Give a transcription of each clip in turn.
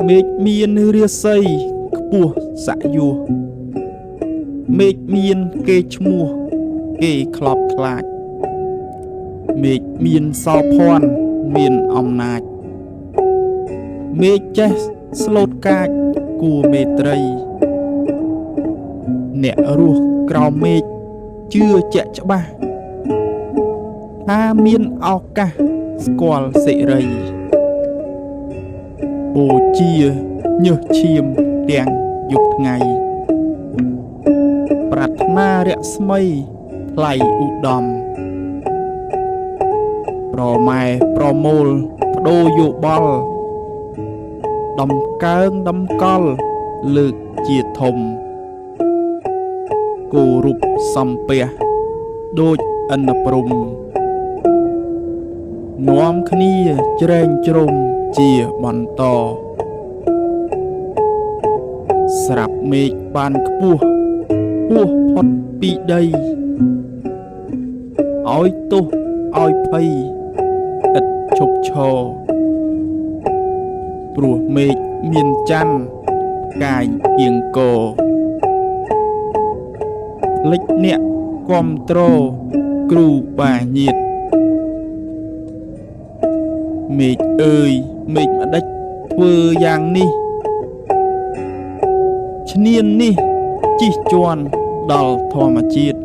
មេឃមានរាសីខ្ពស់សាក់យោមេឃមានគេឈ្មោះគេខ្លោបខ្លាចមេឃមានសោភ័ណ្ឌមានអំណាចមេឃចេះស្លូតកាចគួមេត្រីអ្នករស់ក្រោមមេឃជឿជាក់ច្បាស់ថាមានឱកាសស្គាល់សេរីបូជាញើសឈាមទាំងយប់ថ្ងៃប្រាថ្នារស្មីថ្លៃឧត្តមប្រម៉ែប្រមូលបដូរយោបល់ដំកើងដំកល់លើកជាធំគោរូបសំពះដូចឥន្ទព្រំនាំគ្នាច្រែងជ្រុំជាបន្តស្រាប់មេឃបានខ្ពស់ហួសផុតពីដីឲ្យទោសឲ្យភ័យឥតឈប់ឈរព្រោះមេឃមានច័ន្ទផ្កាយទៀងកោលិចអ្នកគាំទ្រគ្រូបាញាតិមេឃអើយមេឃម្ដេចធ្វើយ៉ាងនេះឈ្នាននេះជិះជាន់ដល់ធម្មជាតិ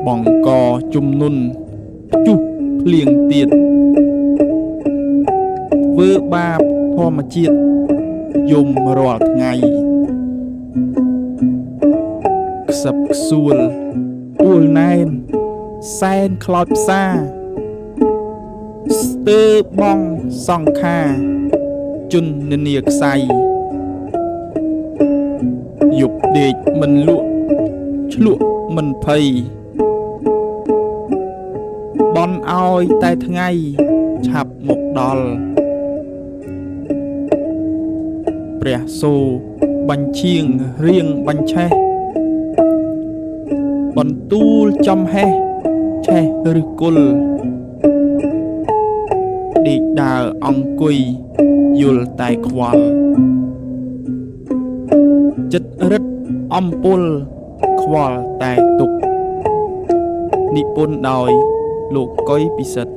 បង្កជំនន់ព្យុះភ្លៀងទៀតធ្វើបាបធម្មជាតិយំរាល់ថ្ងៃខ្សឹបខ្សួលអួលណែនសែនខ្លោចផ្សាស្ទើបងសង្ខាជន់នាខ្សៃយប់ដេកមិនលក់ឆ្លក់មិនភ័យបន់ឲ្យតែថ្ងៃឆាប់មកដល់ព្រះសូរបញ្ឈៀងរៀងបញ្ឆេះបន្ទូលចំហេះឆេះឬគុលដេកដើរអង្គុយយល់តែខ្វល់ចិត្តរិទ្ធអំពុលខ្វល់តែទុកនិពន្ធដោយលោកកុយពិសិដ្ឋ